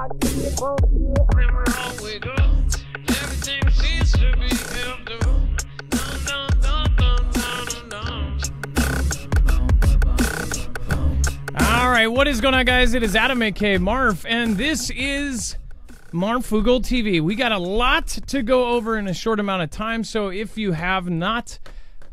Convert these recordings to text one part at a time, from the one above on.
All right, what is going on, guys? It is Adam, aka Marf, and this is Marfoogle TV. We got a lot to go over in a short amount of time, so if you have not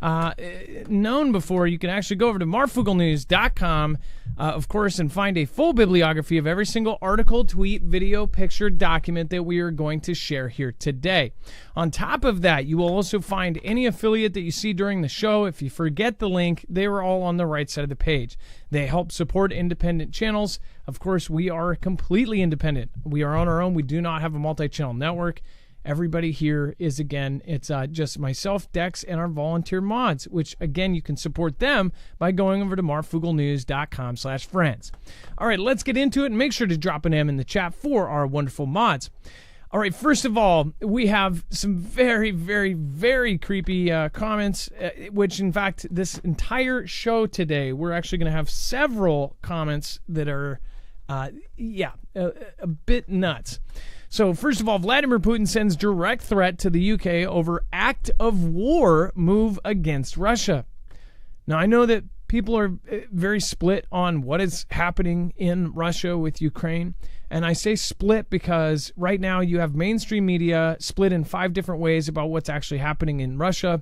known before, you can actually go over to marfooglenews.com, of course, and find a full bibliography of every single article, tweet, video, picture, document that we are going to share here today. On top of that, you will also find any affiliate that you see during the show. If you forget the link, they were all on the right side of the page. They help support independent channels. Of course, we are completely independent. We are on our own. We do not have a multi-channel network. Everybody here is, again, it's just myself, Dex, and our volunteer mods, which, again, you can support them by going over to marfooglenews.com/friends. All right, let's get into it, and make sure to drop an M in the chat for our wonderful mods. All right, first of all, we have some very, very, very creepy comments, which, in fact, this entire show today, we're actually going to have several comments that are, a bit nuts. So, first of all, Vladimir Putin sends direct threat to the UK over act of war move against Russia. Now, I know that people are very split on what is happening in Russia with Ukraine. And I say split because right now you have mainstream media split in 5 different ways about what's actually happening in Russia,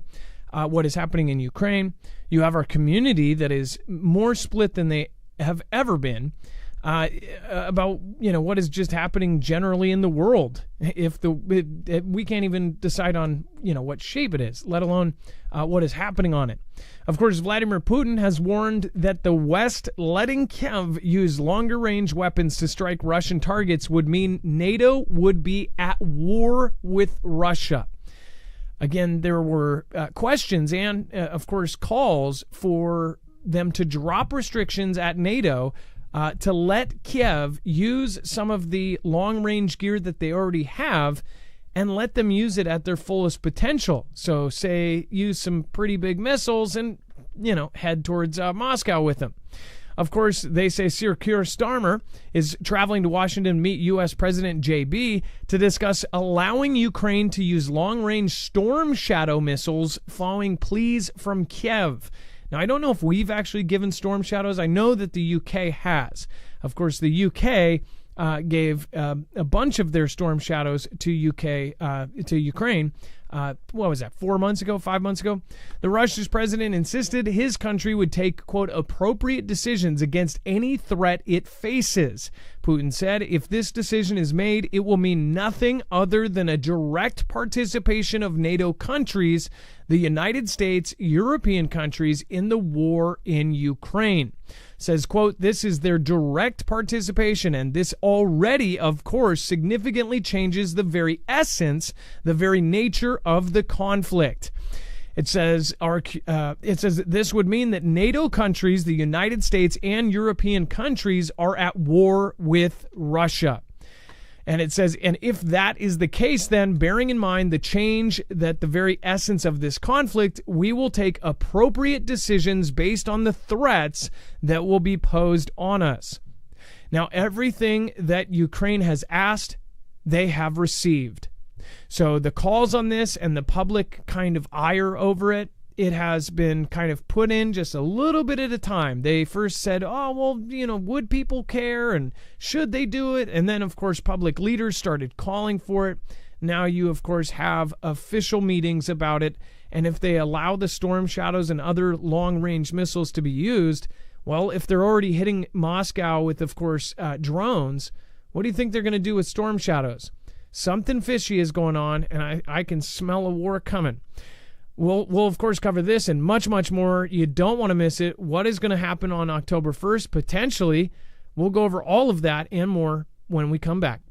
what is happening in Ukraine. You have our community that is more split than they have ever been. About what is just happening generally in the world. We can't even decide on what shape it is, let alone what is happening on it. Of course, Vladimir Putin has warned that the West letting Kiev use longer range weapons to strike Russian targets would mean NATO would be at war with Russia. Again, there were questions and, of course, calls for them to drop restrictions at NATO to let Kiev use some of the long-range gear that they already have and let them use it at their fullest potential. So, say, use some pretty big missiles and, head towards Moscow with them. Of course, they say Sir Keir Starmer is traveling to Washington to meet U.S. President JB to discuss allowing Ukraine to use long-range Storm Shadow missiles following pleas from Kiev. Now, I don't know if we've actually given Storm Shadows. I know that the UK has. Of course, the UK gave a bunch of their Storm Shadows to Ukraine. What was that, 4 months ago, 5 months ago? The Russia's president insisted his country would take, quote, appropriate decisions against any threat it faces. Putin said, if this decision is made, it will mean nothing other than a direct participation of NATO countries, the United States, European countries, in the war in Ukraine. Says, quote, this is their direct participation, and this already, of course, significantly changes the very essence, the very nature of the conflict. It says this would mean that NATO countries, the United States, and European countries are at war with Russia. And it says, and if that is the case, then bearing in mind the change that the very essence of this conflict, we will take appropriate decisions based on the threats that will be posed on us. Now, everything that Ukraine has asked, they have received. So the calls on this and the public kind of ire over it, it has been kind of put in just a little bit at a time. They first said, oh, well, would people care and should they do it? And then, of course, public leaders started calling for it. Now you, of course, have official meetings about it. And if they allow the Storm Shadows and other long-range missiles to be used, well, if they're already hitting Moscow with, of course, drones, what do you think they're going to do with Storm Shadows? Something fishy is going on, and I can smell a war coming. We'll of course cover this and much, much more. You don't want to miss it. What is going to happen on October 1st? Potentially, we'll go over all of that and more when we come back.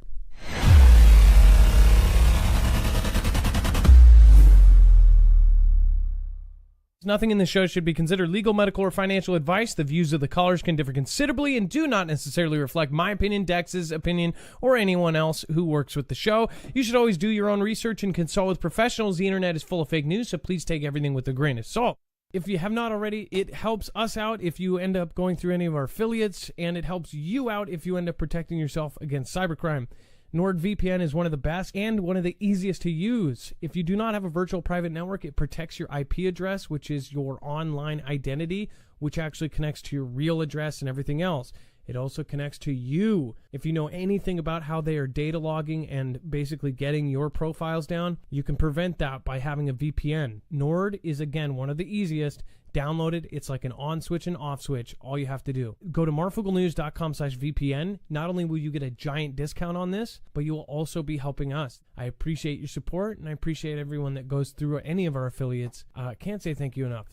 Nothing in this show should be considered legal, medical, or financial advice. The views of the callers can differ considerably and do not necessarily reflect my opinion, Dex's opinion, or anyone else who works with the show. You should always do your own research and consult with professionals. The internet is full of fake news, so please take everything with a grain of salt. If you have not already, it helps us out if you end up going through any of our affiliates, and it helps you out if you end up protecting yourself against cybercrime. NordVPN is one of the best and one of the easiest to use. If you do not have a virtual private network, it protects your IP address, which is your online identity, which actually connects to your real address and everything else. It also connects to you. If you know anything about how they are data logging and basically getting your profiles down, you can prevent that by having a VPN. Nord is, again, one of the easiest. Download it. It's like an on switch and off switch. All you have to do. Go to marfooglenews.com/VPN. Not only will you get a giant discount on this, but you will also be helping us. I appreciate your support, and I appreciate everyone that goes through any of our affiliates. Can't say thank you enough.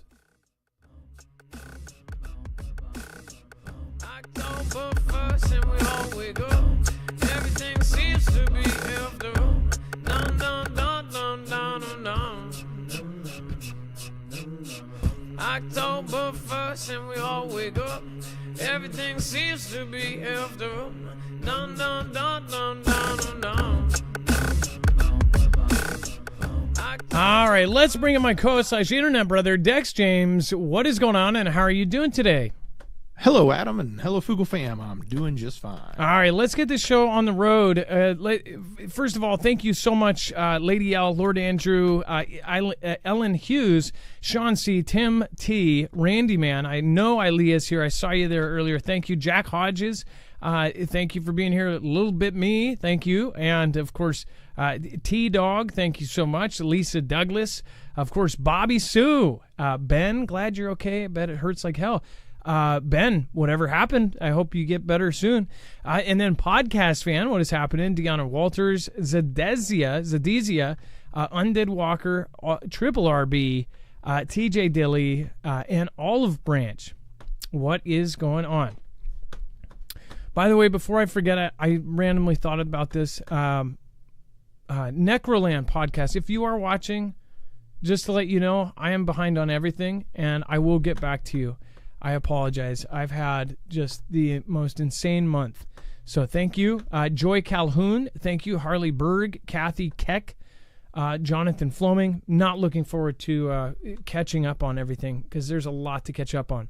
October 1st and we all wake up. Everything seems to be after. Dun, dun, dun, dun, dun, dun, dun. October 1st and we all wake up. Everything seems to be after. Dun, dun, dun, dun, dun, dun, dun. All right, let's bring in my co-internet brother, Dex James. What is going on and how are you doing today? Hello, Adam, and hello, Foogle fam. I'm doing just fine. All right, let's get this show on the road. First of all, thank you so much, Lady L, Lord Andrew, Ellen Hughes, Sean C., Tim T., Randy Man. I know Ilia's here. I saw you there earlier. Thank you, Jack Hodges. Thank you for being here. A little bit me. Thank you. And, of course, T-Dog, thank you so much. Lisa Douglas. Of course, Bobby Sue. Ben, glad you're okay. I bet it hurts like hell. Ben, whatever happened, I hope you get better soon. And then podcast fan, what is happening? Deanna Walters, Zadezia, Undead Walker, Triple RB, TJ Dilly, and Olive Branch. What is going on? By the way, before I forget, I randomly thought about this. Necroland podcast. If you are watching, just to let you know, I am behind on everything, and I will get back to you. I apologize. I've had just the most insane month. So thank you. Joy Calhoun, thank you. Harley Berg, Kathy Keck, Jonathan Floming. Not looking forward to catching up on everything because there's a lot to catch up on.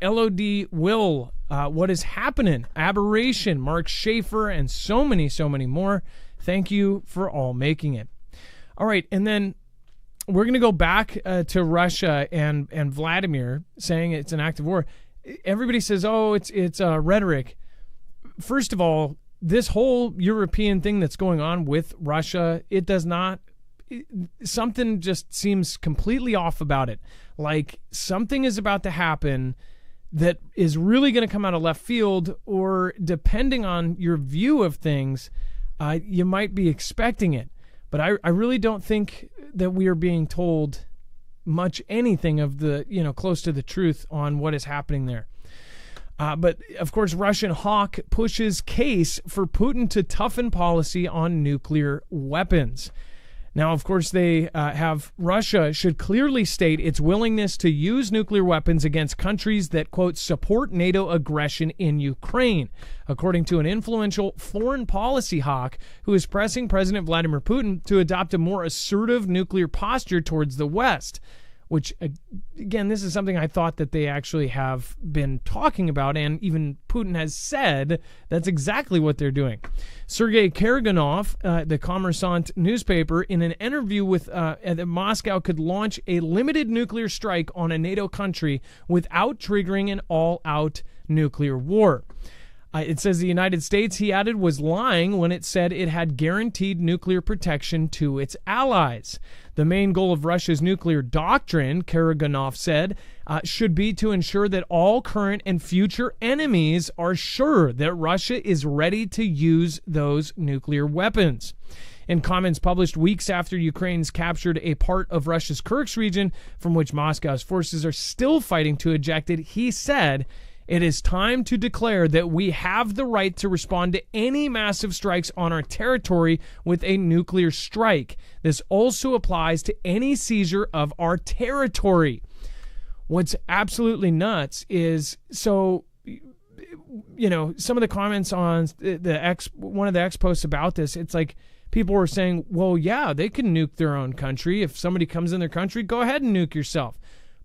LOD Will, what is happening? Aberration, Mark Schaefer, and so many more. Thank you for all making it. All right, and then we're going to go back to Russia and Vladimir saying it's an act of war. Everybody says, oh, it's rhetoric. First of all, this whole European thing that's going on with Russia, it does not, something just seems completely off about it. Like something is about to happen that is really going to come out of left field, or depending on your view of things, you might be expecting it. But I really don't think that we are being told much anything of the, close to the truth on what is happening there. But, of course, Russian hawk pushes case for Putin to toughen policy on nuclear weapons. Now, of course, they have Russia should clearly state its willingness to use nuclear weapons against countries that, quote, support NATO aggression in Ukraine, according to an influential foreign policy hawk who is pressing President Vladimir Putin to adopt a more assertive nuclear posture towards the West, which, again, this is something I thought that they actually have been talking about, and even Putin has said that's exactly what they're doing. Sergei Karaganov, the Kommersant newspaper, in an interview with that Moscow could launch a limited nuclear strike on a NATO country without triggering an all-out nuclear war. It says the United States, he added, was lying when it said it had guaranteed nuclear protection to its allies. The main goal of Russia's nuclear doctrine, Karaganov said, should be to ensure that all current and future enemies are sure that Russia is ready to use those nuclear weapons. In comments published weeks after Ukraine's captured a part of Russia's Kursk region, from which Moscow's forces are still fighting to eject it, he said, "It is time to declare that we have the right to respond to any massive strikes on our territory with a nuclear strike. This also applies to any seizure of our territory." What's absolutely nuts is, so, some of the comments on one of the X posts about this, it's like people were saying, well, yeah, they can nuke their own country. If somebody comes in their country, go ahead and nuke yourself.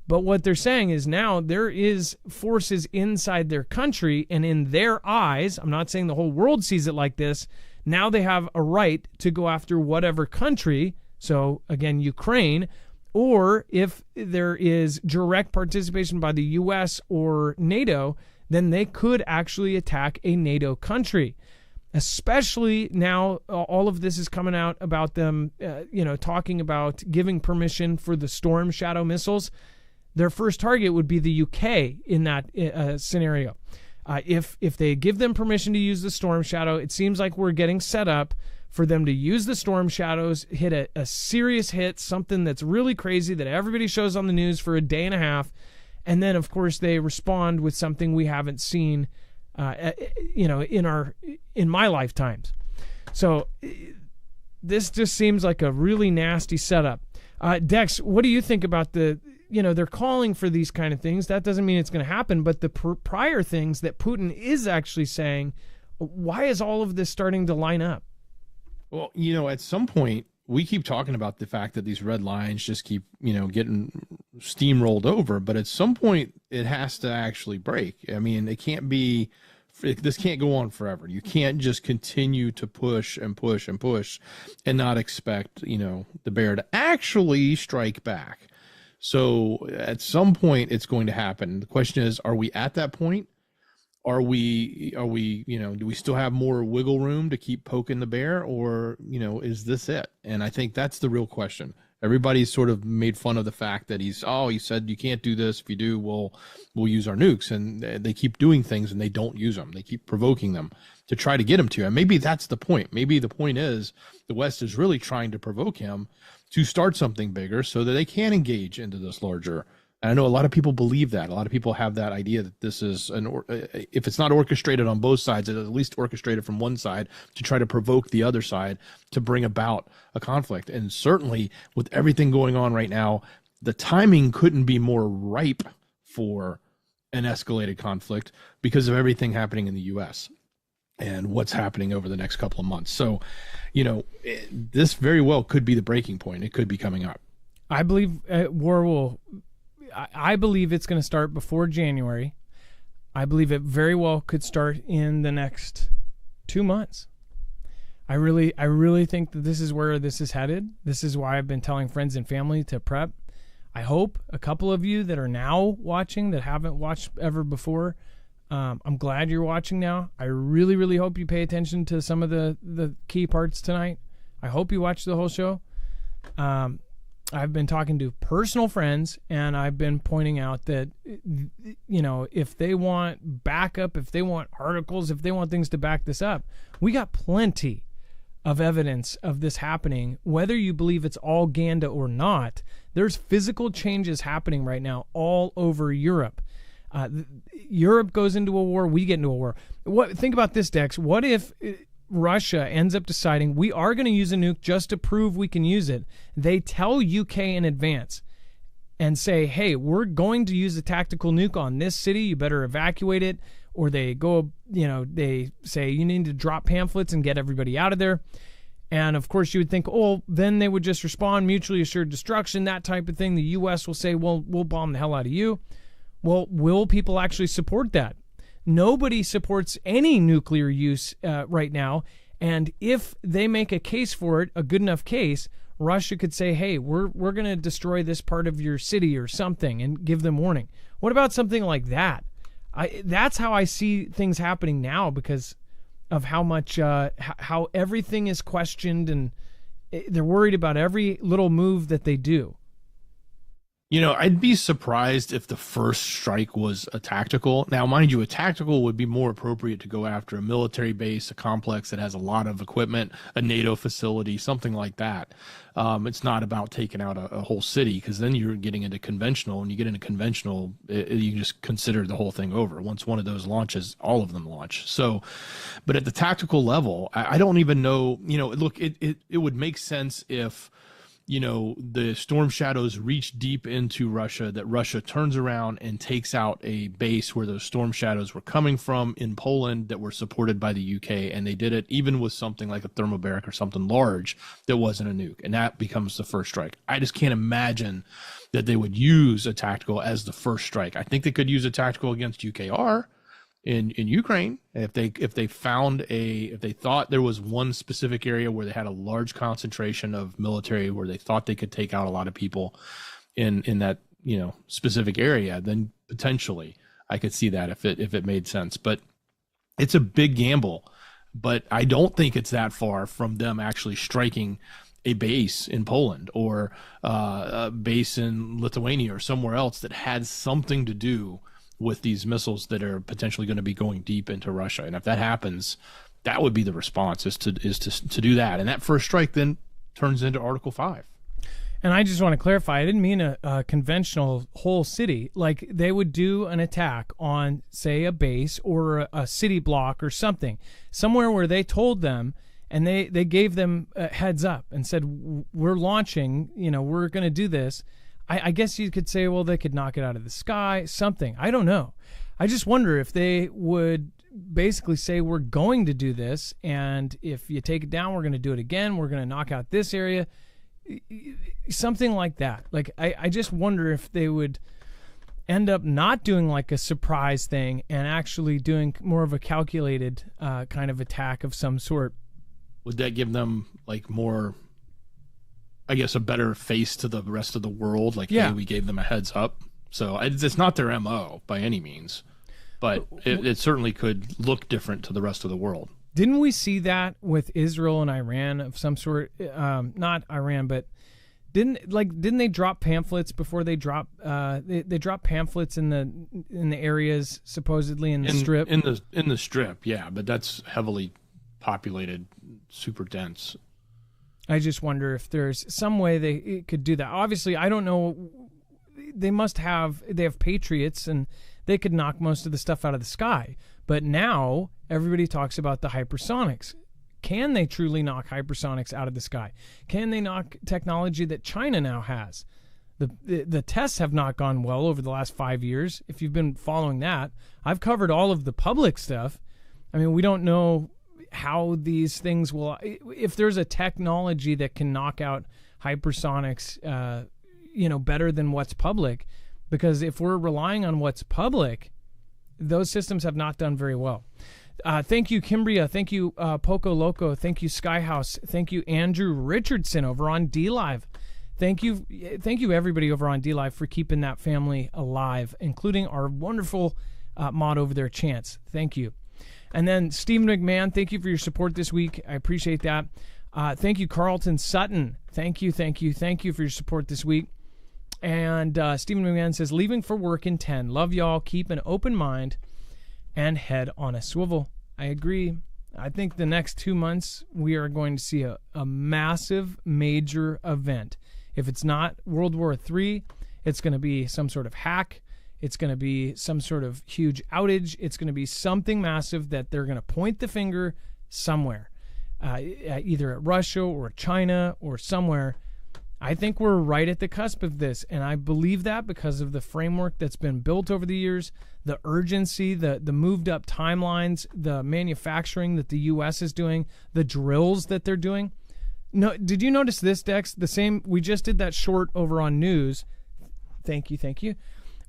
But what they're saying is now there is forces inside their country, and in their eyes, I'm not saying the whole world sees it like this, now they have a right to go after whatever country, so again, Ukraine, or if there is direct participation by the U.S. or NATO, then they could actually attack a NATO country. Especially now, all of this is coming out about them, talking about giving permission for the Storm Shadow missiles. Their first target would be the UK in that scenario. If they give them permission to use the Storm Shadow, it seems like we're getting set up for them to use the Storm Shadows, hit a serious hit, something that's really crazy that everybody shows on the news for a day and a half, and then, of course, they respond with something we haven't seen in my lifetimes. So this just seems like a really nasty setup. Dex, what do you think about they're calling for these kind of things. That doesn't mean it's going to happen, but the prior things that Putin is actually saying, why is all of this starting to line up? Well, at some point, we keep talking about the fact that these red lines just keep, getting steamrolled over. But at some point, it has to actually break. I mean, this can't go on forever. You can't just continue to push and push and push and not expect, the bear to actually strike back. So at some point, it's going to happen. The question is, are we at that point? Are we, do we still have more wiggle room to keep poking the bear, or, is this it? And I think that's the real question. Everybody's sort of made fun of the fact that he said you can't do this. If you do, we'll use our nukes. And they keep doing things and they don't use them. They keep provoking them to try to get him to. And maybe that's the point. Maybe the point is the West is really trying to provoke him to start something bigger so that they can engage into this larger. And I know a lot of people believe that. A lot of people have that idea that this is if it's not orchestrated on both sides, it's at least orchestrated from one side to try to provoke the other side to bring about a conflict. And certainly with everything going on right now, the timing couldn't be more ripe for an escalated conflict because of everything happening in the U.S. and what's happening over the next couple of months. So, this very well could be the breaking point. It could be coming up. I believe I believe it's going to start before January. I believe it very well could start in the next 2 months. I really think that this is where this is headed. This is why I've been telling friends and family to prep. I hope a couple of you that are now watching that haven't watched ever before, I'm glad you're watching now. I really, really hope you pay attention to some of the key parts tonight. I hope you watch the whole show. I've been talking to personal friends, and I've been pointing out that, if they want backup, if they want articles, if they want things to back this up, we got plenty of evidence of this happening. Whether you believe it's all Ganda or not, there's physical changes happening right now all over Europe. Europe goes into a war, we get into a war. Think about this, Dex. What if Russia ends up deciding we are going to use a nuke just to prove we can use it? They tell UK in advance and say, hey, we're going to use a tactical nuke on this city. You better evacuate it. Or they go, they say you need to drop pamphlets and get everybody out of there. And of course you would think, then they would just respond, mutually assured destruction, that type of thing. The US will say, well, we'll bomb the hell out of you. Well, will people actually support that? Nobody supports any nuclear use right now. And if they make a case for it, a good enough case, Russia could say, hey, we're going to destroy this part of your city or something and give them warning. What about something like that? That's how I see things happening now because of how much, how everything is questioned and they're worried about every little move that they do. I'd be surprised if the first strike was a tactical. Now, mind you, a tactical would be more appropriate to go after a military base, a complex that has a lot of equipment, a NATO facility, something like that. It's not about taking out a whole city because then you're getting into conventional. When you get into conventional, you just consider the whole thing over. Once one of those launches, all of them launch. So, but at the tactical level, I don't even know, look, it would make sense if the storm shadows reach deep into Russia, that Russia turns around and takes out a base where those storm shadows were coming from in Poland that were supported by the UK. And they did it even with something like a thermobaric or something large that wasn't a nuke. And that becomes the first strike. I just can't imagine that they would use a tactical as the first strike. I think they could use a tactical against UKR in Ukraine if they thought there was one specific area where they had a large concentration of military where they thought they could take out a lot of people in that specific area, then potentially I could see that if it made sense. But it's a big gamble, but I don't think it's that far from them actually striking a base in Poland or a base in Lithuania or somewhere else that had something to do with these missiles that are potentially going to be going deep into Russia. And if that happens, that would be the response, is to do that. And that first strike then turns into Article 5. And I just want to clarify, I didn't mean a conventional whole city. Like, they would do an attack on, say, a base or a city block or somewhere where they told them, and they gave them a heads up and said, we're launching, we're going to do this. I guess you could say, well, they could knock it out of the sky, something. I don't know. I just wonder if they would basically say, we're going to do this, and if you take it down, we're going to do it again. We're going to knock out this area, something like that. Like, I just wonder if they would end up not doing like a surprise thing and actually doing more of a calculated kind of attack of some sort. Would that give them like more, I guess, a better face to the rest of the world? Like, hey, we gave them a heads up. So it's not their MO by any means, but it certainly could look different to the rest of the world. Didn't we see that with Israel and Iran of some sort? Not Iran, but didn't they drop pamphlets before they drop? They dropped pamphlets in the areas supposedly in the strip. In the strip, yeah, but that's heavily populated, super dense. I just wonder if there's some way they could do that. Obviously, I don't know. They have Patriots, and they could knock most of the stuff out of the sky. But now everybody talks about the hypersonics. Can they truly knock hypersonics out of the sky? Can they knock technology that China now has? The tests have not gone well over the last 5 years. If you've been following that, I've covered all of the public stuff. I mean, we don't know how these things will, if there's a technology that can knock out hypersonics, better than what's public, because if we're relying on what's public, those systems have not done very well. Thank you, Kimbria. Thank you, Poco Loco. Thank you, Skyhouse. Thank you, Andrew Richardson over on DLive. Thank you, everybody over on DLive for keeping that family alive, including our wonderful mod over there, Chance. Thank you. And then Stephen McMahon, thank you for your support this week. I appreciate that. Thank you, Carlton Sutton. Thank you for your support this week. And Stephen McMahon says, leaving for work in 10. Love y'all. Keep an open mind and head on a swivel. I agree. I think the next 2 months we are going to see a massive, major event. If it's not World War III, it's going to be some sort of hack. It's going to be some sort of huge outage. It's going to be something massive that they're going to point the finger somewhere, either at Russia or China or somewhere. I think we're right at the cusp of this, and I believe that because of the framework that's been built over the years, the urgency, the moved up timelines, the manufacturing that the U.S. is doing, the drills that they're doing. No, did you notice this, Dex? The same. We just did that short over on news. Thank you.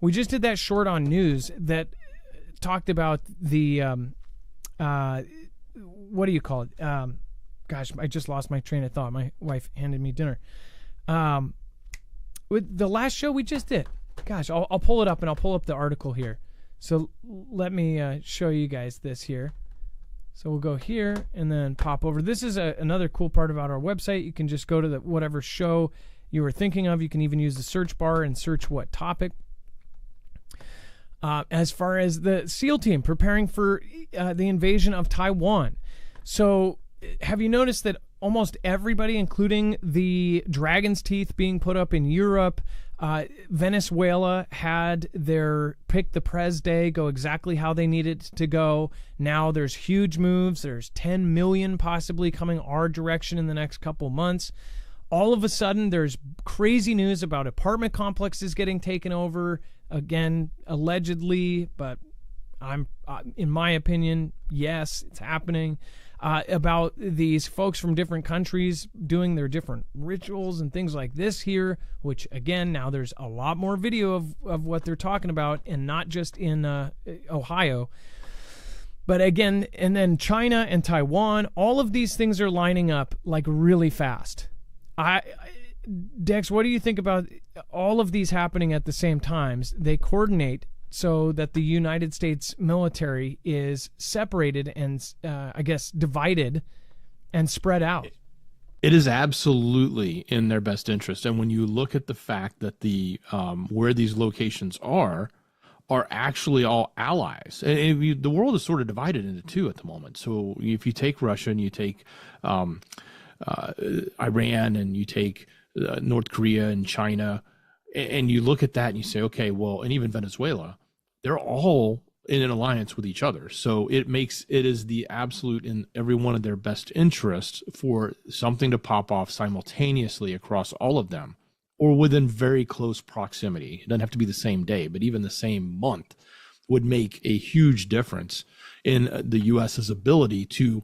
We just did that short on news that talked about the what do you call it? Gosh, I just lost my train of thought. My wife handed me dinner. With the last show we just did. Gosh, I'll pull it up, and I'll pull up the article here. So let me show you guys this here. So we'll go here and then pop over. This is another cool part about our website. You can just go to whatever show you were thinking of. You can even use the search bar and search what topic. As far as the SEAL team preparing for the invasion of Taiwan. So have you noticed that almost everybody, including the dragon's teeth being put up in Europe, Venezuela had their pick the Prez day go exactly how they need it to go. Now there's huge moves. There's 10 million possibly coming our direction in the next couple months. All of a sudden, there's crazy news about apartment complexes getting taken over, again, allegedly, but in my opinion, yes, it's happening. About these folks from different countries doing their different rituals and things like this here, which, again, now there's a lot more video of what they're talking about, and not just in Ohio. But again, and then China and Taiwan, all of these things are lining up like really fast. Dex, what do you think about all of these happening at the same times? They coordinate so that the United States military is separated and, I guess, divided and spread out. It is absolutely in their best interest. And when you look at the fact that the where these locations are actually all allies. And the world is sort of divided into two at the moment. So if you take Russia and you take Iran and you take North Korea and China, and you look at that and you say, okay, well, and even Venezuela, they're all in an alliance with each other. So it is the absolute in every one of their best interests for something to pop off simultaneously across all of them, or within very close proximity. It doesn't have to be the same day, but even the same month would make a huge difference in the U.S.'s ability to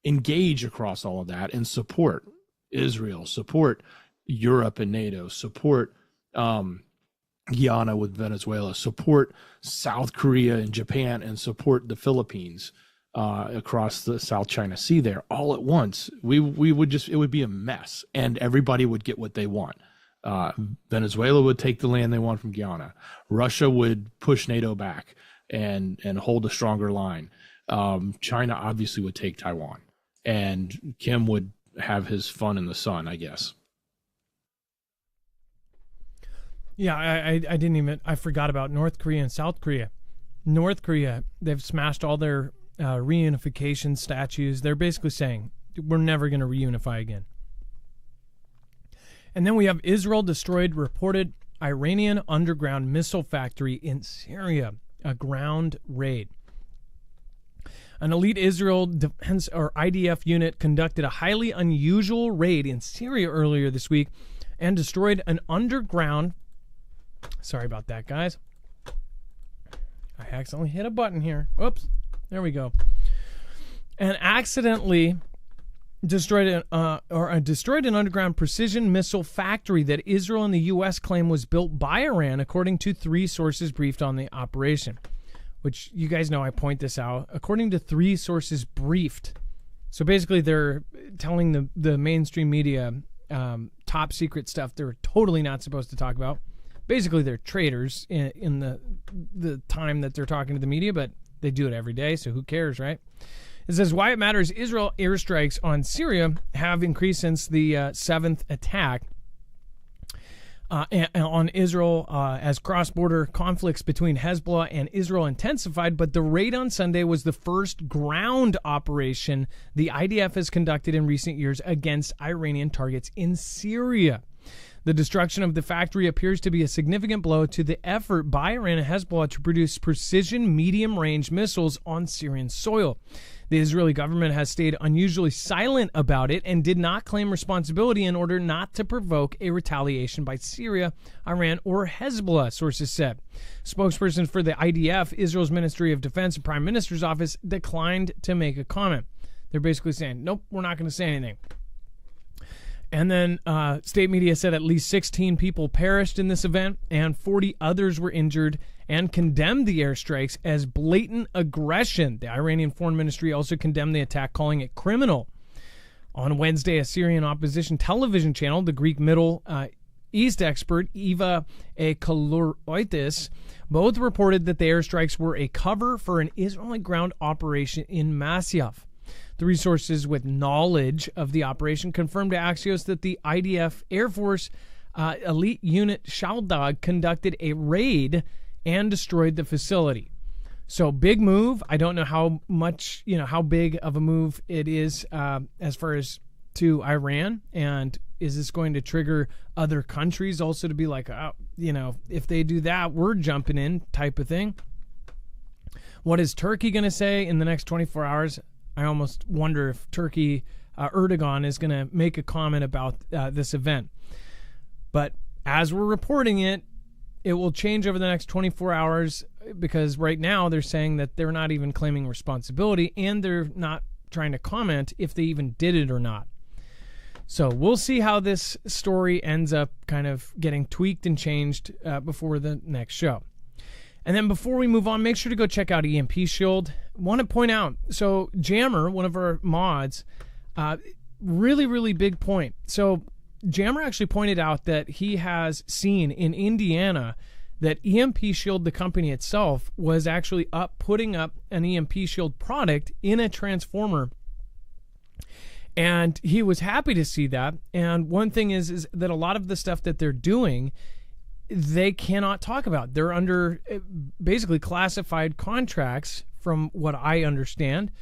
engage across all of that and support Israel, support Europe and NATO, support Guyana with Venezuela, support South Korea and Japan, and support the Philippines across the South China Sea there all at once. We would it would be a mess, and everybody would get what they want. Venezuela would take the land they want from Guyana. Russia would push NATO back and hold a stronger line. China obviously would take Taiwan, and Kim would have his fun in the sun, I guess. Yeah, I forgot about North Korea and South Korea. North Korea, they've smashed all their reunification statues. They're basically saying, we're never going to reunify again. And then we have Israel destroyed reported Iranian underground missile factory in Syria, a ground raid. An elite Israel defense or IDF unit conducted a highly unusual raid in Syria earlier this week and destroyed an underground. Sorry about that, guys. I accidentally hit a button here. Oops. There we go. And accidentally destroyed an underground precision missile factory that Israel and the U.S. claim was built by Iran, according to 3 sources briefed on the operation. Which, you guys know I point this out. According to 3 sources briefed. So basically they're telling the mainstream media top secret stuff they're totally not supposed to talk about. Basically they're traitors in the time that they're talking to the media, but they do it every day, so who cares, right? It says, why it matters, Israel airstrikes on Syria have increased since the 7th attack on Israel as cross-border conflicts between Hezbollah and Israel intensified, but the raid on Sunday was the first ground operation the IDF has conducted in recent years against Iranian targets in Syria. The destruction of the factory appears to be a significant blow to the effort by Iran and Hezbollah to produce precision medium-range missiles on Syrian soil. The Israeli government has stayed unusually silent about it and did not claim responsibility in order not to provoke a retaliation by Syria, Iran, or Hezbollah, sources said. Spokesperson for the IDF, Israel's Ministry of Defense and Prime Minister's office, declined to make a comment. They're basically saying, nope, we're not going to say anything. And then state media said at least 16 people perished in this event and 40 others were injured, and condemned the airstrikes as blatant aggression. The Iranian Foreign Ministry also condemned the attack, calling it criminal. On Wednesday, a Syrian opposition television channel, the Greek Middle East expert Eva Kaloitis, both reported that the airstrikes were a cover for an Israeli ground operation in Masyaf. 3 sources with knowledge of the operation confirmed to Axios that the IDF Air Force elite unit Shaldog conducted a raid and destroyed the facility. So big move. I don't know how much, how big of a move it is as far as to Iran, and is this going to trigger other countries also to be like, if they do that, we're jumping in type of thing. What is Turkey going to say in the next 24 hours? I almost wonder if Turkey Erdogan is going to make a comment about this event. But as we're reporting it, it will change over the next 24 hours because right now they're saying that they're not even claiming responsibility and they're not trying to comment if they even did it or not. So we'll see how this story ends up kind of getting tweaked and changed before the next show. And then before we move on, make sure to go check out EMP Shield. Want to point out, so Jammer, one of our mods, really, really big point. So Jammer actually pointed out that he has seen in Indiana that EMP Shield, the company itself, was actually putting up an EMP Shield product in a transformer. And he was happy to see that. And one thing is that a lot of the stuff that they're doing, they cannot talk about. They're under basically classified contracts from what I understand.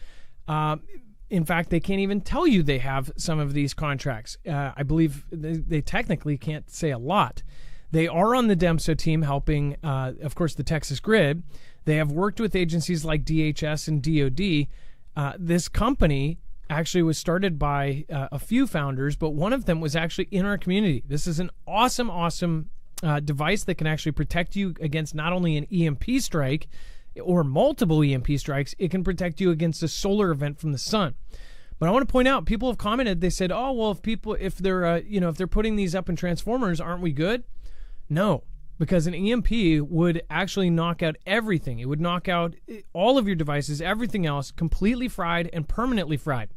In fact, they can't even tell you they have some of these contracts. I believe they technically can't say a lot. They are on the DEMSO team helping, of course, the Texas grid. They have worked with agencies like DHS and DOD. This company actually was started by a few founders, but one of them was actually in our community. This is an awesome device that can actually protect you against not only an EMP strike or multiple EMP strikes, it can protect you against a solar event from the sun. But I want to point out, people have commented, they said, oh, well, if they're putting these up in transformers, aren't we good? No, because an EMP would actually knock out everything. It would knock out all of your devices, everything else, completely fried and permanently fried.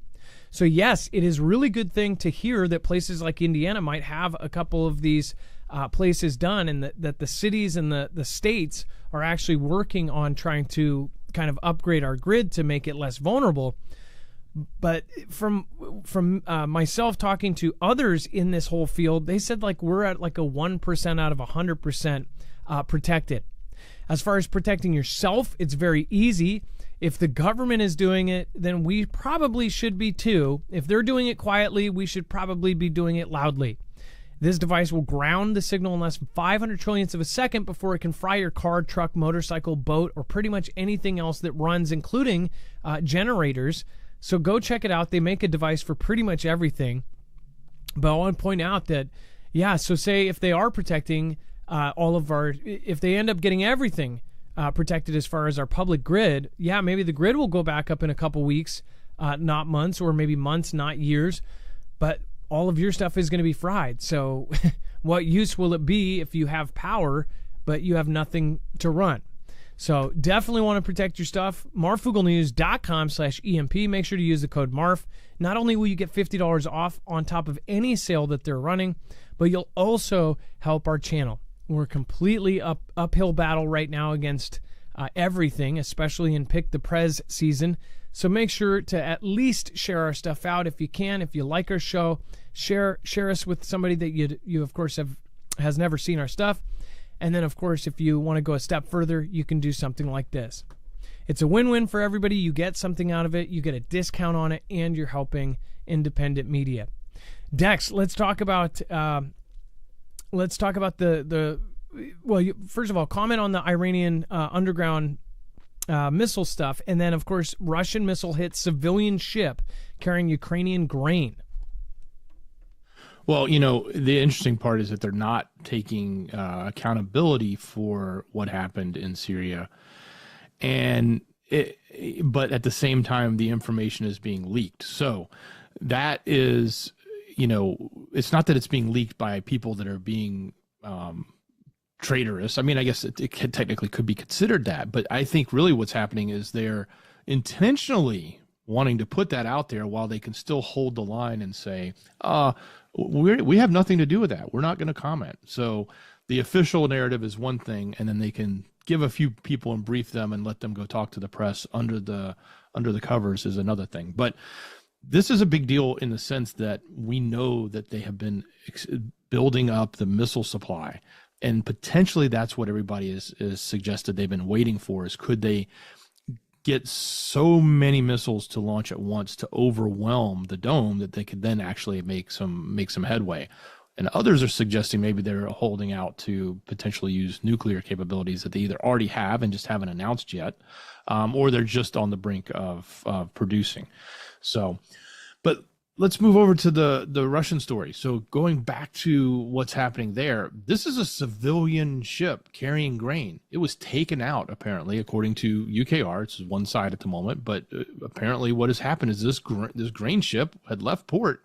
So yes, it is a really good thing to hear that places like Indiana might have a couple of these places done, and that the cities and the states are actually working on trying to kind of upgrade our grid to make it less vulnerable. But from myself talking to others in this whole field, they said like we're at like a 1% out of 100% protected. As far as protecting yourself, it's very easy. If the government is doing it, then we probably should be too. If they're doing it quietly, we should probably be doing it loudly. This device will ground the signal in less than 500 trillionths of a second before it can fry your car, truck, motorcycle, boat, or pretty much anything else that runs, including generators. So go check it out. They make a device for pretty much everything. But I want to point out that, yeah, so say if they are protecting if they end up getting everything protected as far as our public grid, yeah, maybe the grid will go back up in a couple weeks, not months, or maybe months, not years. But all of your stuff is going to be fried. So what use will it be if you have power, but you have nothing to run? So definitely want to protect your stuff. Marfooglenews.com/EMP. Make sure to use the code MARF. Not only will you get $50 off on top of any sale that they're running, but you'll also help our channel. We're completely uphill battle right now against everything, especially in Pick the Prez season. So make sure to at least share our stuff out if you can. If you like our show, share us with somebody that you of course has never seen our stuff. And then, of course, if you want to go a step further, you can do something like this. It's a win-win for everybody. You get something out of it. You get a discount on it, and you're helping independent media. Dex, let's talk about first of all, comment on the Iranian underground missile stuff, and then, of course, Russian missile hits civilian ship carrying Ukrainian grain. Well, the interesting part is that they're not taking accountability for what happened in Syria. But at the same time, the information is being leaked. So that is, it's not that it's being leaked by people that are being traitorous. I mean, I guess it technically could be considered that. But I think really what's happening is they're intentionally wanting to put that out there while they can still hold the line and say, we have nothing to do with that. We're not going to comment. So the official narrative is one thing, and then they can give a few people and brief them and let them go talk to the press under the covers is another thing. But this is a big deal in the sense that we know that they have been building up the missile supply, and potentially that's what everybody is suggested they've been waiting for, is could they get so many missiles to launch at once to overwhelm the dome that they could then actually make some headway. And others are suggesting maybe they're holding out to potentially use nuclear capabilities that they either already have and just haven't announced yet, or they're just on the brink of producing. So, but let's move over to the Russian story. So going back to what's happening there, this is a civilian ship carrying grain. It was taken out, apparently, according to UKR. It's one side at the moment, but apparently what has happened is this grain ship had left port,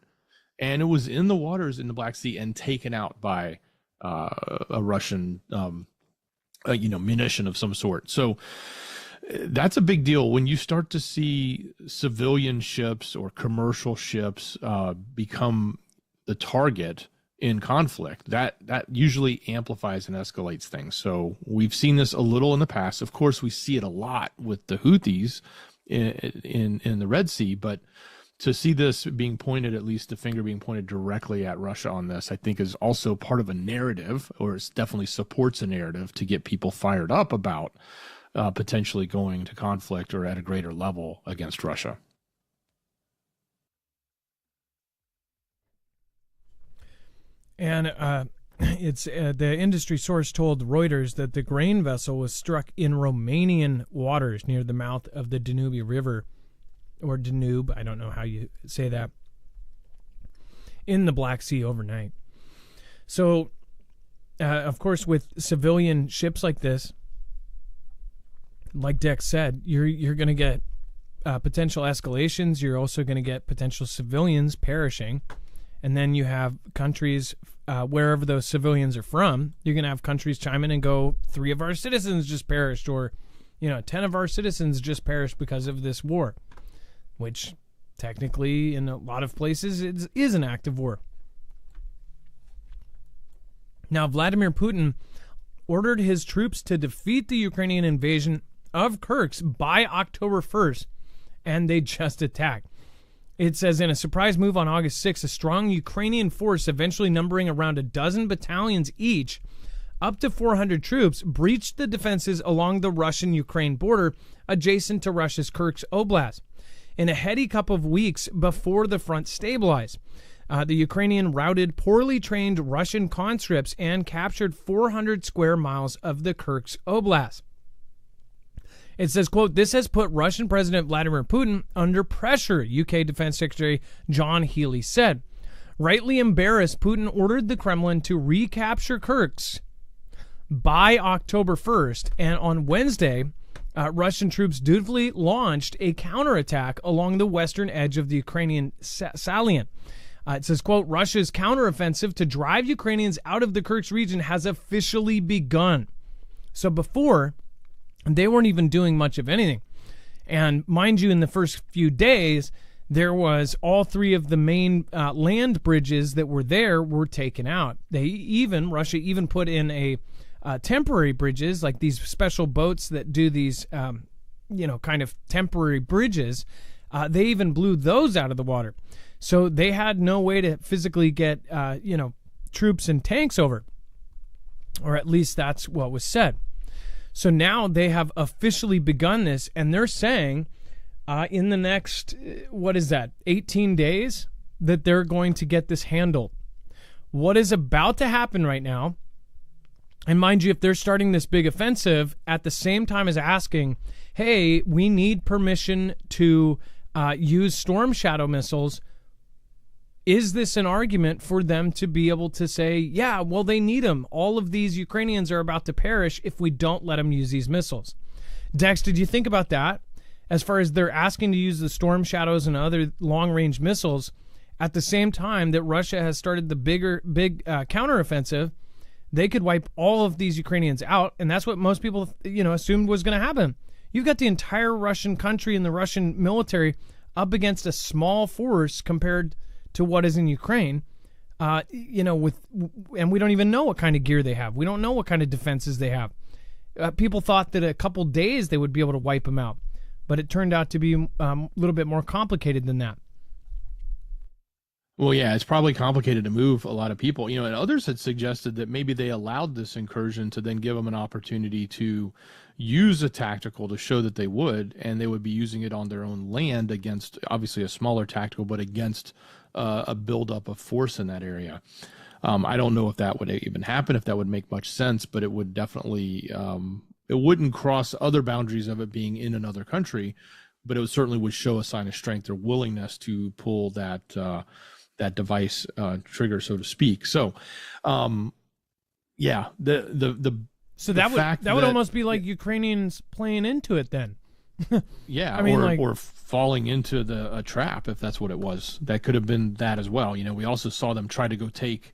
and it was in the waters in the Black Sea and taken out by a Russian, munition of some sort. So that's a big deal when you start to see civilian ships or commercial ships become the target in conflict. That usually amplifies and escalates things. So we've seen this a little in the past. Of course, we see it a lot with the Houthis in the Red Sea, but to see this being pointed, at least the finger being pointed directly at Russia on this, I think is also part of a narrative, or it definitely supports a narrative to get people fired up about potentially going to conflict or at a greater level against Russia. And it's the industry source told Reuters that the grain vessel was struck in Romanian waters near the mouth of the Danube River, or Danube, I don't know how you say that, in the Black Sea overnight. So, of course, with civilian ships like this, like Dex said, you're going to get potential escalations. You're also going to get potential civilians perishing. And then you have countries, wherever those civilians are from, you're going to have countries chime in and go, 3 of our citizens just perished, or 10 of our citizens just perished because of this war, which technically in a lot of places is an act of war. Now, Vladimir Putin ordered his troops to defeat the Ukrainian invasion of Kursk by October 1st, and they just attacked. It says, in a surprise move on August 6th, a strong Ukrainian force, eventually numbering around a dozen battalions each, up to 400 troops, breached the defenses along the Russian-Ukraine border adjacent to Russia's Kursk Oblast in a heady couple of weeks before the front stabilized. The Ukrainian routed poorly trained Russian conscripts and captured 400 square miles of the Kursk Oblast. It says, quote, this has put Russian President Vladimir Putin under pressure, UK Defense Secretary John Healey said. Rightly embarrassed, Putin ordered the Kremlin to recapture Kursk by October 1st, and on Wednesday, Russian troops dutifully launched a counterattack along the western edge of the Ukrainian salient. It says, quote, Russia's counteroffensive to drive Ukrainians out of the Kursk region has officially begun. So before, they weren't even doing much of anything. And mind you, in the first few days, there was all 3 of the main land bridges that were there were taken out. Russia even put in a temporary bridges, like these special boats that do these, kind of temporary bridges. They even blew those out of the water. So they had no way to physically get, troops and tanks over, or at least that's what was said. So now they have officially begun this, and they're saying in the next, 18 days, that they're going to get this handled. What is about to happen right now, and mind you, if they're starting this big offensive at the same time as asking, hey, we need permission to use Storm Shadow missiles, is this an argument for them to be able to say, yeah, well, they need them. All of these Ukrainians are about to perish if we don't let them use these missiles. Dex, did you think about that? As far as they're asking to use the Storm Shadows and other long-range missiles, at the same time that Russia has started the big counteroffensive, they could wipe all of these Ukrainians out, and that's what most people, assumed was going to happen. You've got the entire Russian country and the Russian military up against a small force compared to what is in Ukraine, and we don't even know what kind of gear they have. We don't know what kind of defenses they have. People thought that a couple days they would be able to wipe them out, but it turned out to be a little bit more complicated than that. Well, yeah, it's probably complicated to move a lot of people. And others had suggested that maybe they allowed this incursion to then give them an opportunity to use a tactical to show that they would, and they would be using it on their own land against, obviously, a smaller tactical, but against a buildup of force in that area. I don't know if that would even happen, if that would make much sense, but it would definitely, it wouldn't cross other boundaries of it being in another country, but it certainly would show a sign of strength or willingness to pull that device trigger, so to speak. So, yeah, so that would almost be like Ukrainians playing into it then. Yeah, I mean, or falling into a trap, if that's what it was. That could have been that as well. We also saw them try to go take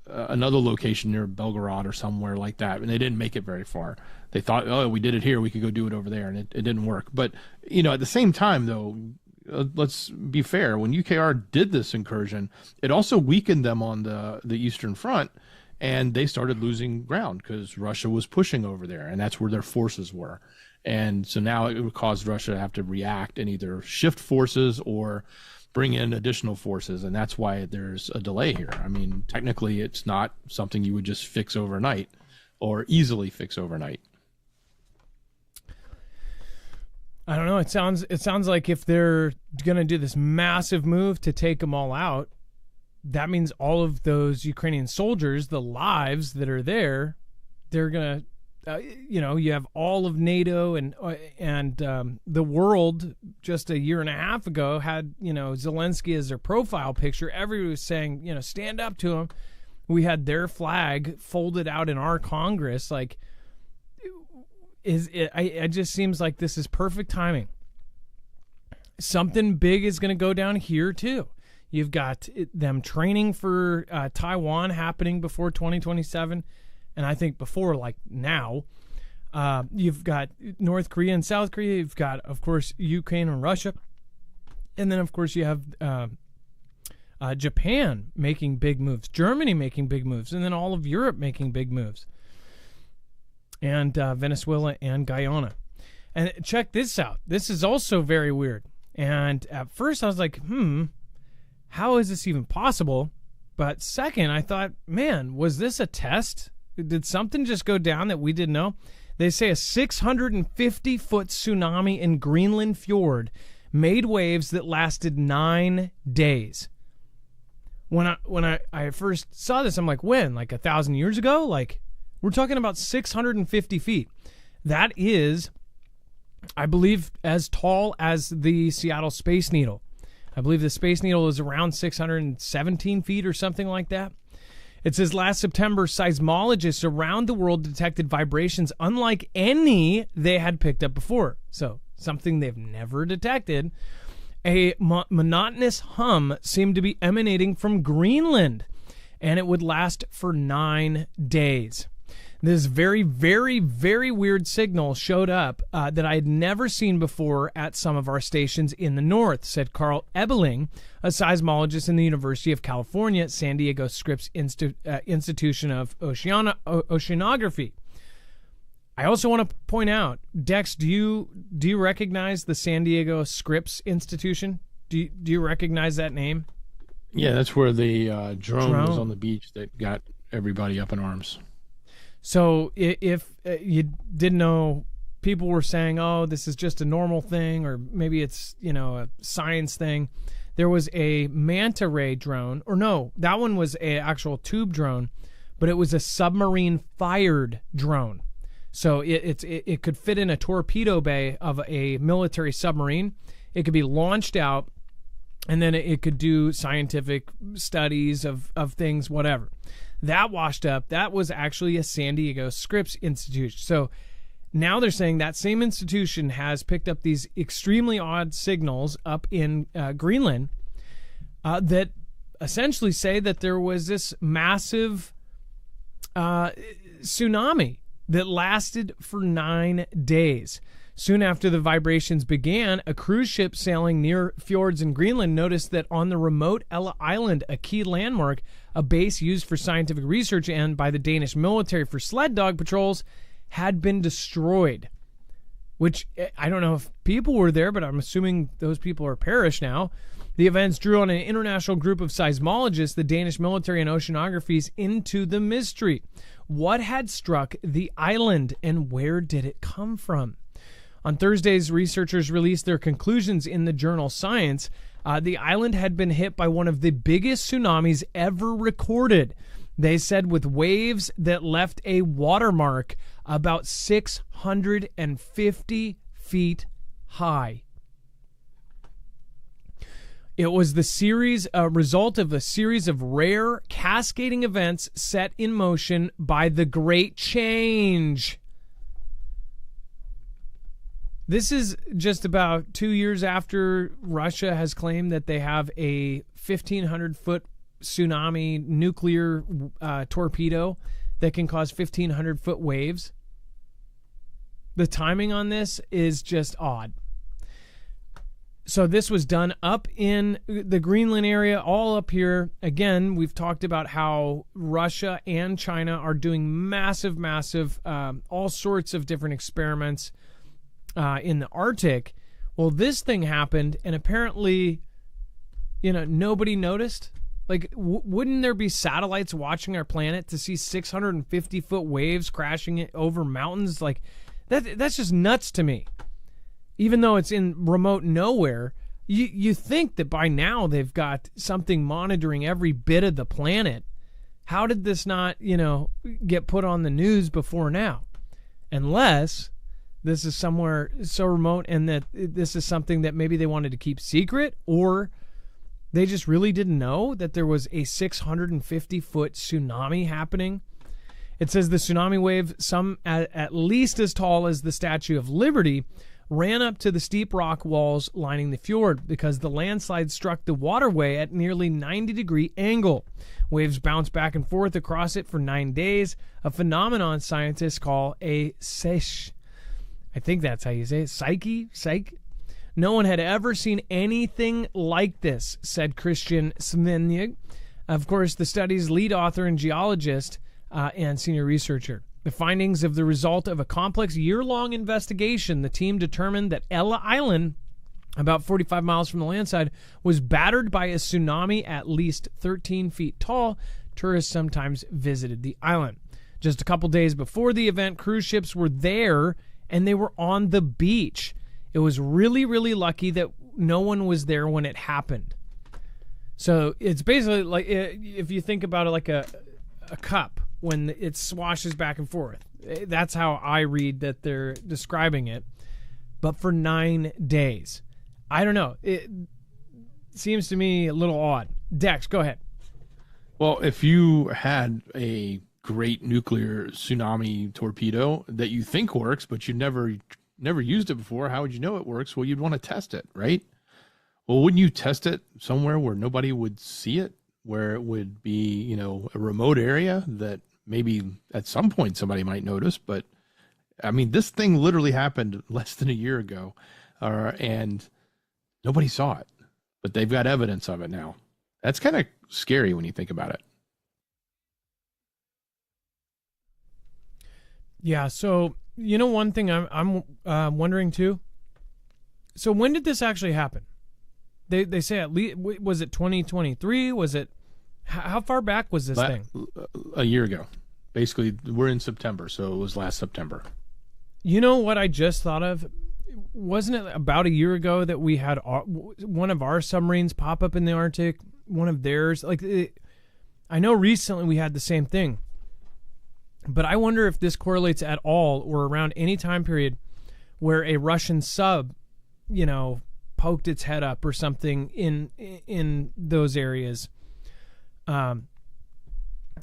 another location near Belgorod or somewhere like that, and they didn't make it very far. They thought, oh, we did it here, we could go do it over there, and it didn't work. But at the same time, though, let's be fair. When UKR did this incursion, it also weakened them on the Eastern Front, and they started losing ground because Russia was pushing over there, and that's where their forces were. And so now it would cause Russia to have to react and either shift forces or bring in additional forces, and that's why there's a delay here. I mean, technically, it's not something you would just fix overnight or easily fix overnight. I don't know. It sounds like if they're going to do this massive move to take them all out, that means all of those Ukrainian soldiers, the lives that are there, they're going to, you have all of NATO and the world just a year and a half ago had, Zelensky as their profile picture. Everybody was saying, stand up to him. We had their flag folded out in our Congress. Like, it just seems like this is perfect timing. Something big is going to go down here too. You've got them training for Taiwan happening before 2027. And I think before, like now, you've got North Korea and South Korea. You've got, of course, Ukraine and Russia. And then, of course, you have Japan making big moves, Germany making big moves, and then all of Europe making big moves. And Venezuela and Guyana. And check this out. This is also very weird. And at first I was like, how is this even possible? But second, I thought, man, was this a test? Did something just go down that we didn't know? They say a 650-foot tsunami in Greenland fjord made waves that lasted 9 days. When I first saw this, I'm like, when? Like 1,000 years ago? Like, we're talking about 650 feet. That is, I believe, as tall as the Seattle Space Needle. I believe the Space Needle is around 617 feet or something like that. It says last September, seismologists around the world detected vibrations unlike any they had picked up before. So something they've never detected. A monotonous hum seemed to be emanating from Greenland, and it would last for 9 days. This very, very, very weird signal showed up that I had never seen before at some of our stations in the north, said Carl Ebeling, a seismologist in the University of California, San Diego Scripps Institution of Oceanography. I also want to point out, Dex, do you recognize the San Diego Scripps Institution? Do you recognize that name? Yeah, that's where the drone was on the beach that got everybody up in arms. So if you didn't know, people were saying, oh, this is just a normal thing, or maybe it's, a science thing. There was a manta ray drone, or no, that one was an actual tube drone, but it was a submarine-fired drone. So it could fit in a torpedo bay of a military submarine. It could be launched out, and then it could do scientific studies of things, whatever. That washed up. That was actually a San Diego Scripps institution. So now they're saying that same institution has picked up these extremely odd signals up in Greenland that essentially say that there was this massive tsunami that lasted for 9 days. Soon after the vibrations began, a cruise ship sailing near fjords in Greenland noticed that on the remote Ella Island, a key landmark, a base used for scientific research and by the Danish military for sled dog patrols, had been destroyed. Which, I don't know if people were there, but I'm assuming those people are perished now. The events drew on an international group of seismologists, the Danish military and oceanographers, into the mystery. What had struck the island, and where did it come from? On Thursdays, researchers released their conclusions in the journal Science. The island had been hit by one of the biggest tsunamis ever recorded. They said with waves that left a watermark about 650 feet high. It was the result of a series of rare cascading events set in motion by the Great Change. This is just about 2 years after Russia has claimed that they have a 1,500-foot tsunami nuclear torpedo that can cause 1,500-foot waves. The timing on this is just odd. So this was done up in the Greenland area, all up here. Again, we've talked about how Russia and China are doing massive, all sorts of different experiments in the Arctic. Well, this thing happened, and apparently, nobody noticed. Like, wouldn't there be satellites watching our planet to see 650-foot waves crashing over mountains? Like, that's just nuts to me. Even though it's in remote nowhere, you think that by now they've got something monitoring every bit of the planet. How did this not, get put on the news before now? Unless this is somewhere so remote and that this is something that maybe they wanted to keep secret, or they just really didn't know that there was a 650-foot tsunami happening. It says the tsunami wave, some at least as tall as the Statue of Liberty, ran up to the steep rock walls lining the fjord because the landslide struck the waterway at nearly 90-degree angle. Waves bounced back and forth across it for 9 days, a phenomenon scientists call a seiche. I think that's how you say it. Psyche? No one had ever seen anything like this, said Christian Smenyk, of course, the study's lead author and geologist and senior researcher. The findings of the result of a complex year-long investigation, the team determined that Ella Island, about 45 miles from the landside, was battered by a tsunami at least 13 feet tall. Tourists sometimes visited the island. Just a couple days before the event, cruise ships were there, and they were on the beach. It was really, really lucky that no one was there when it happened. So it's basically like, if you think about it like a cup, when it swashes back and forth. That's how I read that they're describing it. But for 9 days. I don't know. It seems to me a little odd. Dex, go ahead. Well, if you had a great nuclear tsunami torpedo that you think works, but you never used it before, how would you know it works? Well, you'd want to test it, right? Well, wouldn't you test it somewhere where nobody would see it, where it would be, a remote area that maybe at some point somebody might notice? But I mean, this thing literally happened less than a year ago, and nobody saw it, but they've got evidence of it now. That's kind of scary when you think about it. Yeah. So, one thing I'm wondering too. So when did this actually happen? They say at least, was it 2023? Was it, how far back was this thing? A year ago. Basically, we're in September, so it was last September. You know what I just thought of? Wasn't it about a year ago that we had one of our submarines pop up in the Arctic? One of theirs? I know recently we had the same thing. But I wonder if this correlates at all or around any time period where a Russian sub, poked its head up or something in those areas. A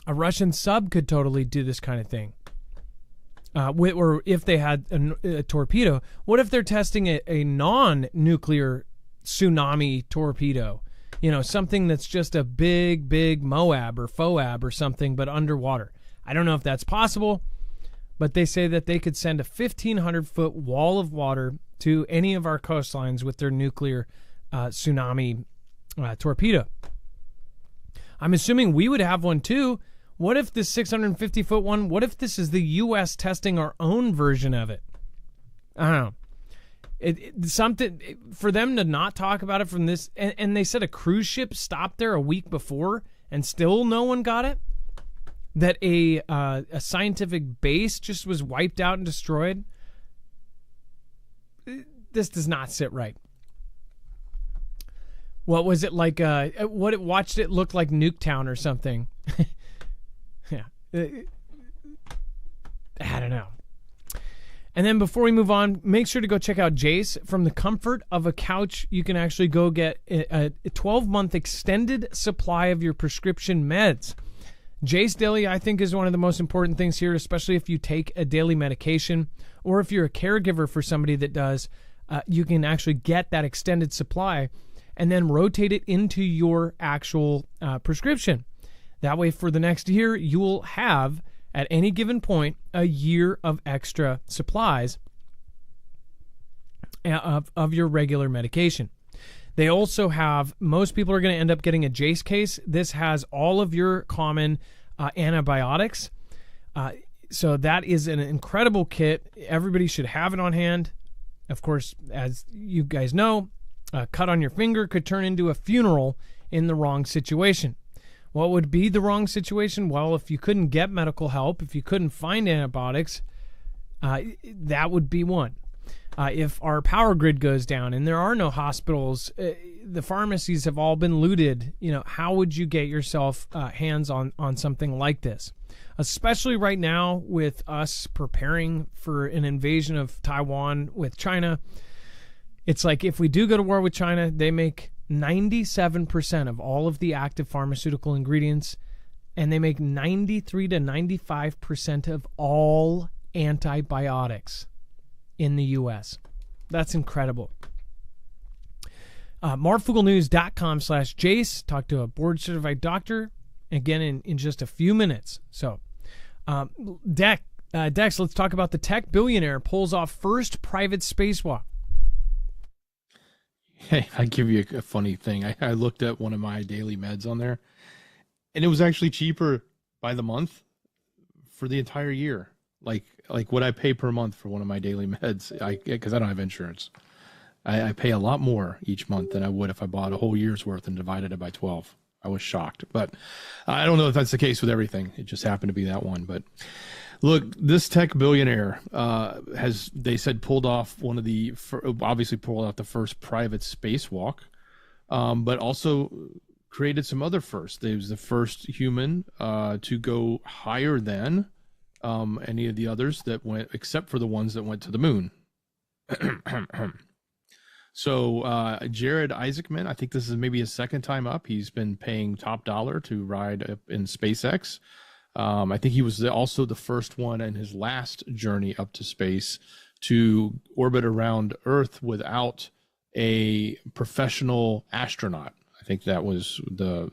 Russian sub could totally do this kind of thing. Or if they had a torpedo, what if they're testing a non-nuclear tsunami torpedo? Something that's just a big Moab or FOAB or something, but underwater. I don't know if that's possible, but they say that they could send a 1,500-foot wall of water to any of our coastlines with their nuclear tsunami torpedo. I'm assuming we would have one too. What if this 650-foot one, what if this is the U.S. testing our own version of it? I don't know. Something for them to not talk about it from this, and they said a cruise ship stopped there a week before and still no one got it? That a scientific base just was wiped out and destroyed? This does not sit right. What was it like? What it watched it look like Nuketown or something? Yeah, I don't know. And then before we move on, make sure to go check out Jase. From the comfort of a couch, you can actually go get a 12-month extended supply of your prescription meds. Jase Daily, I think, is one of the most important things here, especially if you take a daily medication or if you're a caregiver for somebody that does. You can actually get that extended supply and then rotate it into your actual prescription. That way, for the next year, you will have, at any given point, a year of extra supplies of your regular medication. They also have, most people are going to end up getting a Jase case. This has all of your common antibiotics. So that is an incredible kit. Everybody should have it on hand. Of course, as you guys know, a cut on your finger could turn into a funeral in the wrong situation. What would be the wrong situation? Well, if you couldn't get medical help, if you couldn't find antibiotics, that would be one. If our power grid goes down and there are no hospitals, the pharmacies have all been looted, how would you get yourself hands on something like this? Especially right now with us preparing for an invasion of Taiwan with China. It's like if we do go to war with China, they make 97% of all of the active pharmaceutical ingredients, and they make 93 to 95% of all antibiotics in the U.S. That's incredible. Marfooglenews.com/Jase. Talk to a board-certified doctor, again, in just a few minutes. So, Dex, let's talk about the tech billionaire pulls off first private spacewalk. Hey, I'll give you a funny thing. I looked at one of my daily meds on there, and it was actually cheaper by the month for the entire year. Like what I pay per month for one of my daily meds, because I don't have insurance. I pay a lot more each month than I would if I bought a whole year's worth and divided it by 12. I was shocked, but I don't know if that's the case with everything. It just happened to be that one. But look, this tech billionaire has, they said, pulled off obviously pulled out the first private spacewalk, but also created some other firsts. He was the first human to go higher than any of the others that went, except for the ones that went to the moon. So Jared Isaacman, I think this is maybe his second time up. He's been paying top dollar to ride up in SpaceX. I think he was also the first one in his last journey up to space to orbit around Earth without a professional astronaut. I think that was the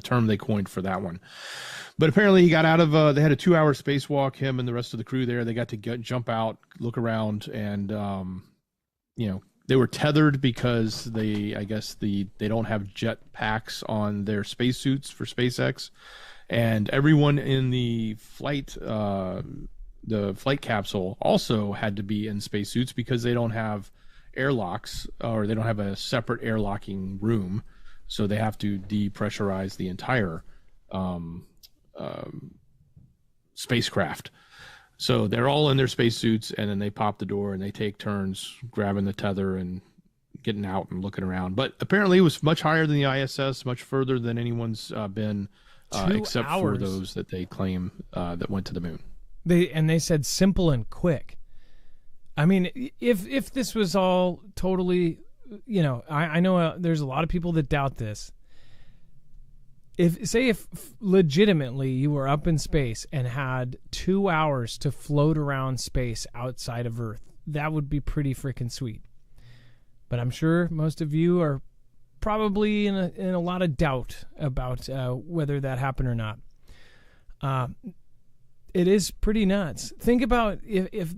term they coined for that one. But apparently he got out of, they had a 2-hour spacewalk, him and the rest of the crew there. They got to jump out, look around, and, they were tethered because they don't have jet packs on their spacesuits for SpaceX. And everyone in the flight capsule also had to be in spacesuits because they don't have airlocks, or they don't have a separate airlocking room. So they have to depressurize the entire spacecraft. So they're all in their spacesuits, and then they pop the door and they take turns grabbing the tether and getting out and looking around. But apparently it was much higher than the ISS, much further than anyone's been, except for those that they claim that went to the moon. They said simple and quick. I mean, if this was all totally, I know there's a lot of people that doubt this. If legitimately you were up in space and had 2 hours to float around space outside of Earth, that would be pretty freaking sweet. But I'm sure most of you are probably in a lot of doubt about whether that happened or not. It is pretty nuts. Think about if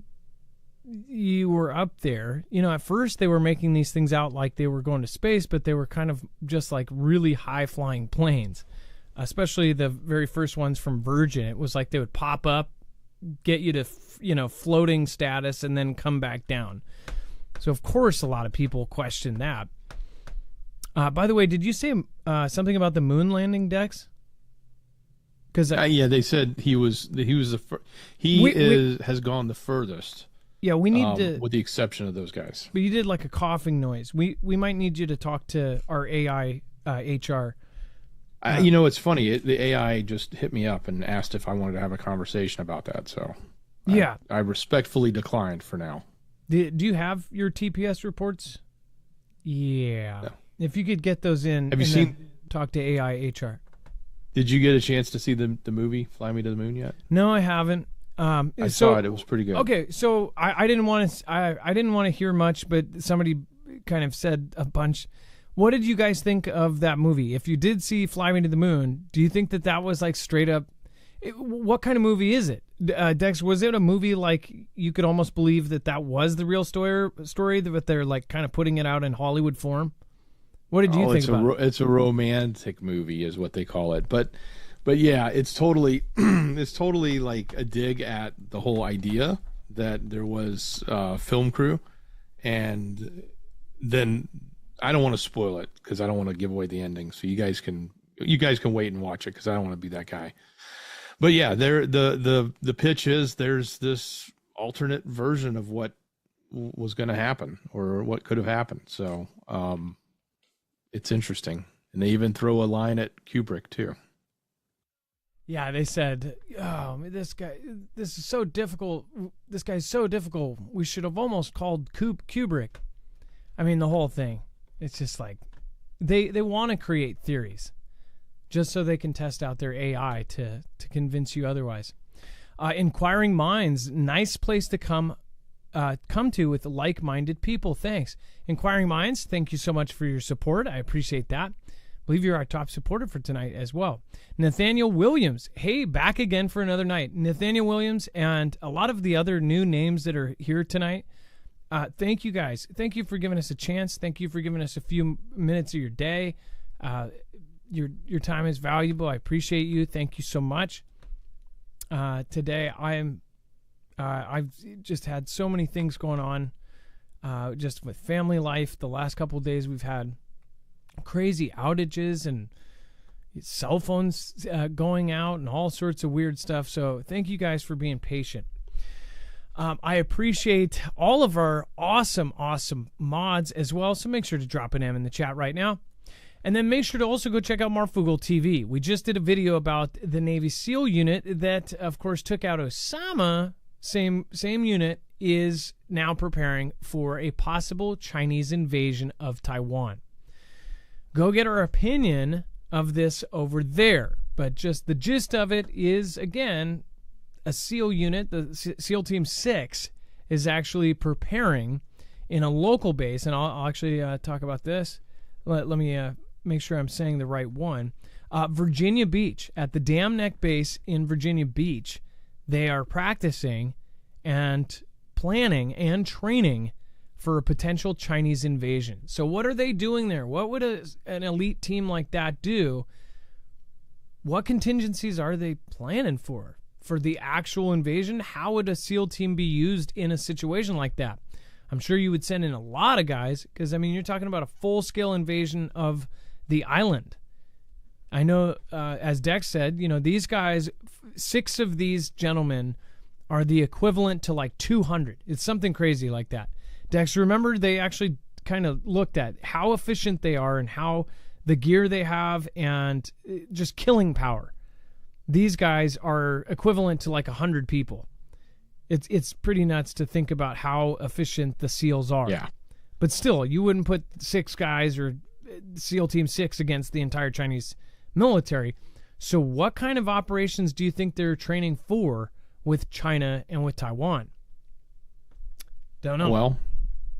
you were up there. At first they were making these things out like they were going to space, but they were kind of just like really high flying planes, especially the very first ones from Virgin. It was like they would pop up, get you to floating status, and then come back down. So of course a lot of people question that. By the way, did you say something about the moon landing, Dex? Because yeah, they said he was has gone the furthest. Yeah, we need to, with the exception of those guys. But you did like a coughing noise. We might need you to talk to our AI HR. It's funny. The AI just hit me up and asked if I wanted to have a conversation about that. So Yeah. I respectfully declined for now. Do you have your TPS reports? Yeah. No. If you could get those in, Have you seen? Talk to AI HR. Did you get a chance to see the movie Fly Me to the Moon yet? No, I haven't. I saw it. It was pretty good. Okay, so I didn't want to. I didn't want to hear much, but somebody kind of said a bunch. What did you guys think of that movie? If you did see Fly Me to the Moon, do you think that was like straight up? What kind of movie is it? Dex, was it a movie like you could almost believe that was the real story, but they're like kind of putting it out in Hollywood form? What did you think about it? It's a romantic movie is what they call it. But yeah, it's totally it's totally like a dig at the whole idea that there was a film crew. And then I don't want to spoil it because I don't want to give away the ending. So you guys can wait and watch it because I don't want to be that guy. But yeah, the pitch is there's this alternate version of what was going to happen or what could have happened. So it's interesting, and they even throw a line at Kubrick too. Yeah, they said, "Oh, this is so difficult. This guy's so difficult. We should have almost called Kubrick." I mean, the whole thing. It's just like they want to create theories just so they can test out their AI to convince you otherwise. Inquiring Minds, nice place to come to with like-minded people. Thanks. Inquiring Minds, thank you so much for your support. I appreciate that. I believe you're our top supporter for tonight as well. Nathaniel Williams, hey, back again for another night. Nathaniel Williams and a lot of the other new names that are here tonight. Thank you guys. Thank you for giving us a chance. Thank you for giving us a few minutes of your day. Your time is valuable. I appreciate you. Thank you so much. Today I've just had so many things going on, just with family life. The last couple of days we've had crazy outages and cell phones going out and all sorts of weird stuff. So thank you guys for being patient. I appreciate all of our awesome mods as well. So make sure to drop an M in the chat right now. And then make sure to also go check out Marfoogle TV. We just did a video about the Navy SEAL unit that, of course, took out Osama. Same unit is now preparing for a possible Chinese invasion of Taiwan. Go get our opinion of this over there. But just the gist of it is, again, a SEAL unit, the SEAL Team 6, is actually preparing in a local base. And I'll actually talk about this. Let me make sure I'm saying the right one. Virginia Beach, at the Dam Neck Base in Virginia Beach, they are practicing and planning and training for a potential Chinese invasion. So what are they doing there? What would an elite team like that do? What contingencies are they planning for the actual invasion? How would a SEAL team be used in a situation like that? I'm sure you would send in a lot of guys because, I mean, you're talking about a full-scale invasion of the island. I know, as Dex said, these guys, 6 of these gentlemen are the equivalent to like 200. It's something crazy like that. Dex, remember they actually kind of looked at how efficient they are and how the gear they have and just killing power. These guys are equivalent to like 100 people. It's pretty nuts to think about how efficient the SEALs are. Yeah. But still, you wouldn't put 6 guys or SEAL Team 6 against the entire Chinese military. So what kind of operations do you think they're training for with China and with Taiwan? Don't know. Well,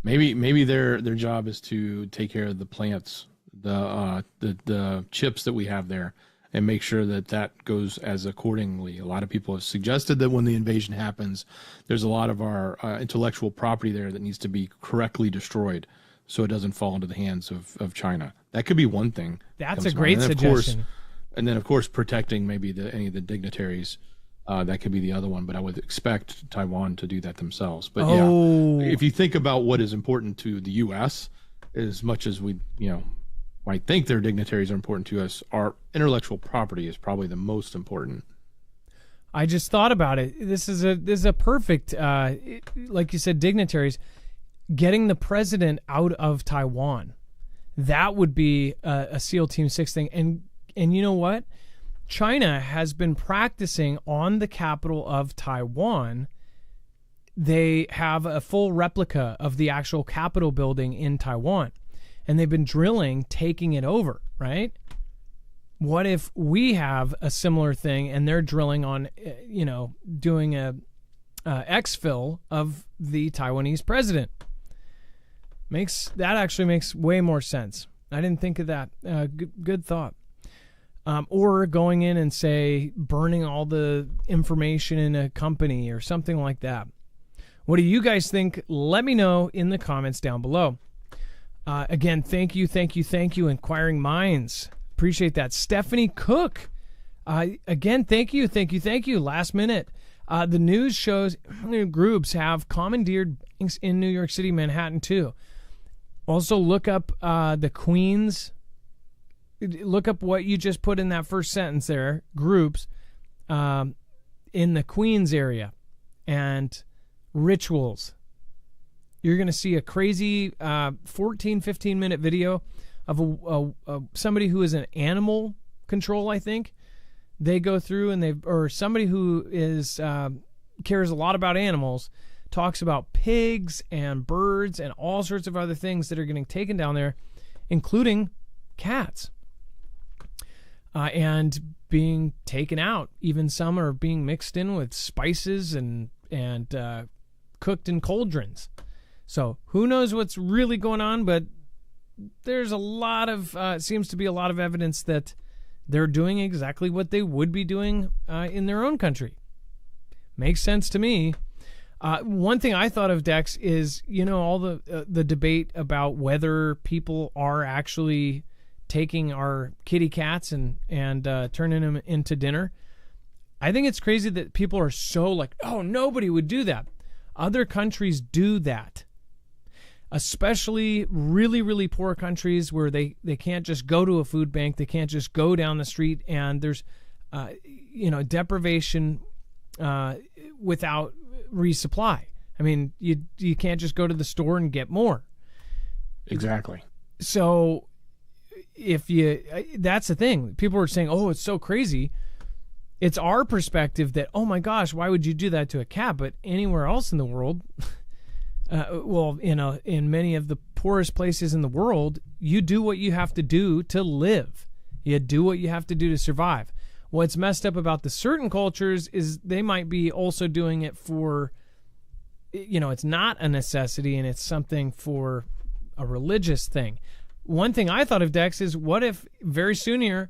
maybe their job is to take care of the plants, the chips that we have there, and make sure that goes as accordingly. A lot of people have suggested that when the invasion happens, there's a lot of our intellectual property there that needs to be correctly destroyed so it doesn't fall into the hands of China. That could be one thing. That's a great suggestion. And then, of course, protecting maybe any of the dignitaries. That could be the other one, but I would expect Taiwan to do that themselves. But yeah, if you think about what is important to the U.S., as much as we, might think their dignitaries are important to us, our intellectual property is probably the most important. I just thought about it. This is a perfect, like you said, dignitaries. Getting the president out of Taiwan, that would be a SEAL Team 6 thing. And you know what? China has been practicing on the capital of Taiwan they have a full replica of the actual Capitol building in Taiwan, and they've been drilling, taking it over, right? What if we have a similar thing and they're drilling on, doing a exfil of the Taiwanese president? That actually makes way more sense. I didn't think of that. Good thought. Or going in and, say, burning all the information in a company or something like that. What do you guys think? Let me know in the comments down below. Again, thank you, Inquiring Minds. Appreciate that. Stephanie Cook. Again, thank you. Last minute. The news shows groups have commandeered banks in New York City, Manhattan, too. Also, look up the Queens. Look up what you just put in that first sentence there. Groups in the Queens area and rituals. You're going to see a crazy 14, 15-minute video of somebody who is an animal control, I think. They go through and or somebody who is cares a lot about animals, talks about pigs and birds and all sorts of other things that are getting taken down there, including cats, and being taken out. Even some are being mixed in with spices and cooked in cauldrons. So who knows what's really going on, but there's a lot of seems to be a lot of evidence that they're doing exactly what they would be doing in their own country. Makes sense to me. One thing I thought of, Dex, is all the debate about whether people are actually taking our kitty cats and turning them into dinner. I think it's crazy that people are so like, oh, nobody would do that. Other countries do that. Especially really, really poor countries where they can't just go to a food bank. They can't just go down the street, and there's, deprivation without resupply. I mean, you can't just go to the store and get more. Exactly. So that's the thing. People are saying, oh, it's so crazy. It's our perspective that, oh my gosh, why would you do that to a cat? But anywhere else in the world, in many of the poorest places in the world, you do what you have to do to live. You do what you have to do to survive. What's messed up about the certain cultures is they might be also doing it for, it's not a necessity and it's something for a religious thing. One thing I thought of, Dex, is what if very soon here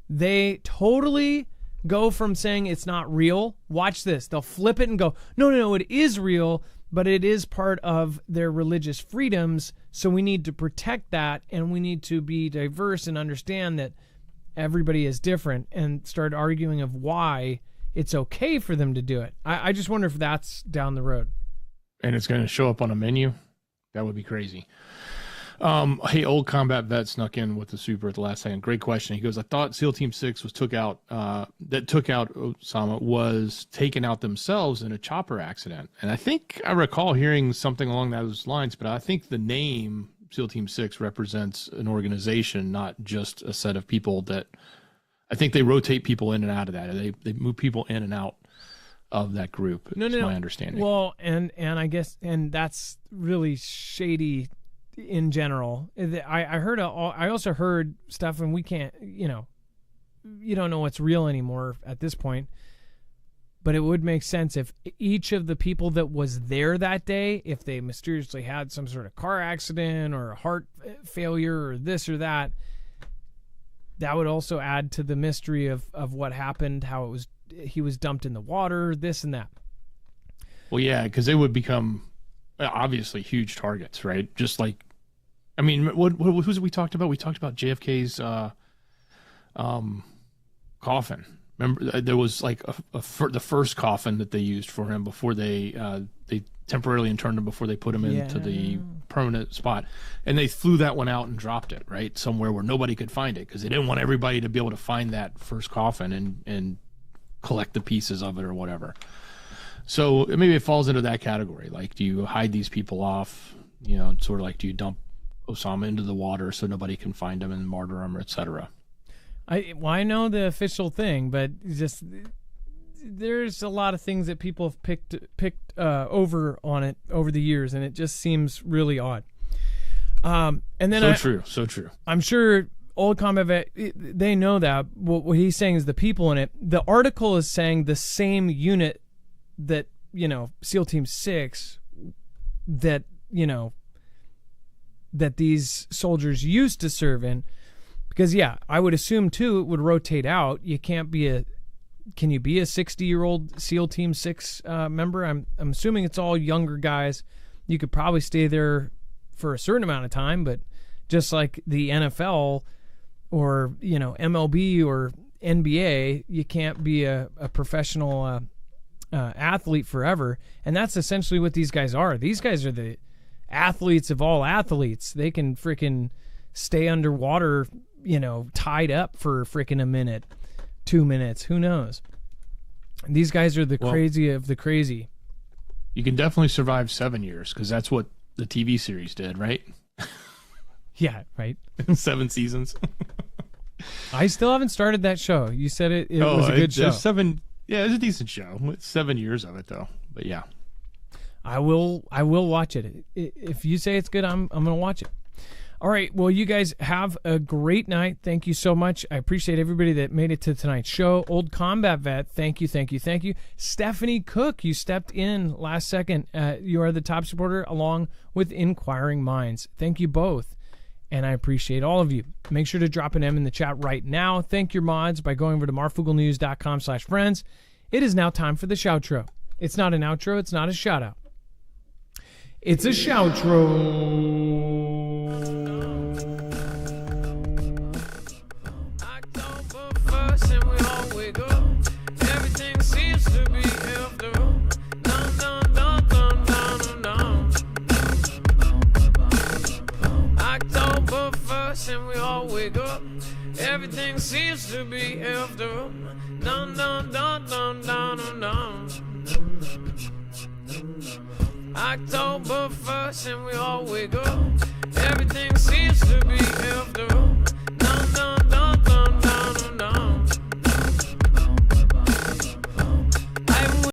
they totally go from saying it's not real. Watch this. They'll flip it and go, no, it is real, but it is part of their religious freedoms, so we need to protect that, and we need to be diverse and understand that everybody is different, and start arguing of why it's okay for them to do it. I just wonder if that's down the road. And it's going to show up on a menu? That would be crazy. Hey, Old Combat Vet snuck in with the super at the last second. Great question. He goes, I thought SEAL Team 6 was took out Osama was taken out themselves in a chopper accident. And I think I recall hearing something along those lines, but I think the name SEAL Team 6 represents an organization, not just a set of people that I think they rotate people in and out of that. They move people in and out of that group. No, my understanding. Well, and I guess, and that's really shady in general. I also heard stuff, and we can't, you don't know what's real anymore at this point, but it would make sense if each of the people that was there that day, if they mysteriously had some sort of car accident or a heart failure or this or that, that would also add to the mystery of what happened, how he was dumped in the water, this and that. Well, yeah, because they would become obviously huge targets, right? Just like, I mean, who's we talked about? We talked about JFK's coffin. Remember, there was like the first coffin that they used for him before they temporarily interned him before they put him into the permanent spot, and they flew that one out and dropped it right somewhere where nobody could find it because they didn't want everybody to be able to find that first coffin and collect the pieces of it or whatever. So maybe it falls into that category. Like, do you hide these people off? Sort of like, do you dump Osama into the water so nobody can find him and martyr him, etc.? I know the official thing, but just there's a lot of things that people have picked over on it over the years, and it just seems really odd. And then so true. I'm sure Old Combat Vet, they know that. What he's saying is the people in it. The article is saying the same unit that, SEAL Team 6, that, that these soldiers used to serve in. Because, yeah, I would assume, too, it would rotate out. You can't be can you be a 60-year-old SEAL Team 6 member? I'm assuming it's all younger guys. You could probably stay there for a certain amount of time, but just like the NFL or, MLB or NBA, you can't be a professional athlete forever. And that's essentially what these guys are. These guys are the athletes of all athletes. They can freaking stay underwater, tied up for freaking a minute, 2 minutes, who knows? These guys are the crazy of the crazy. You can definitely survive 7 years, because that's what the TV series did, right? Yeah, right. 7 seasons. I still haven't started that show. You said it was a good show. Yeah, it's a decent show. It's 7 years of it, though. But yeah, I will watch it. If you say it's good, I'm gonna watch it. All right. Well, you guys have a great night. Thank you so much. I appreciate everybody that made it to tonight's show. Old Combat Vet, thank you. Stephanie Cook, you stepped in last second. You are the top supporter along with Inquiring Minds. Thank you both. And I appreciate all of you. Make sure to drop an M in the chat right now. Thank your mods by going over to marfooglenews.com/friends. It is now time for the shoutro. It's not an outro. It's not a shout out. It's a shoutro. And we all wake up. Everything seems to be after. Dun dun dun dun dun dun dun. October 1st and we all wake up. Everything seems to be after.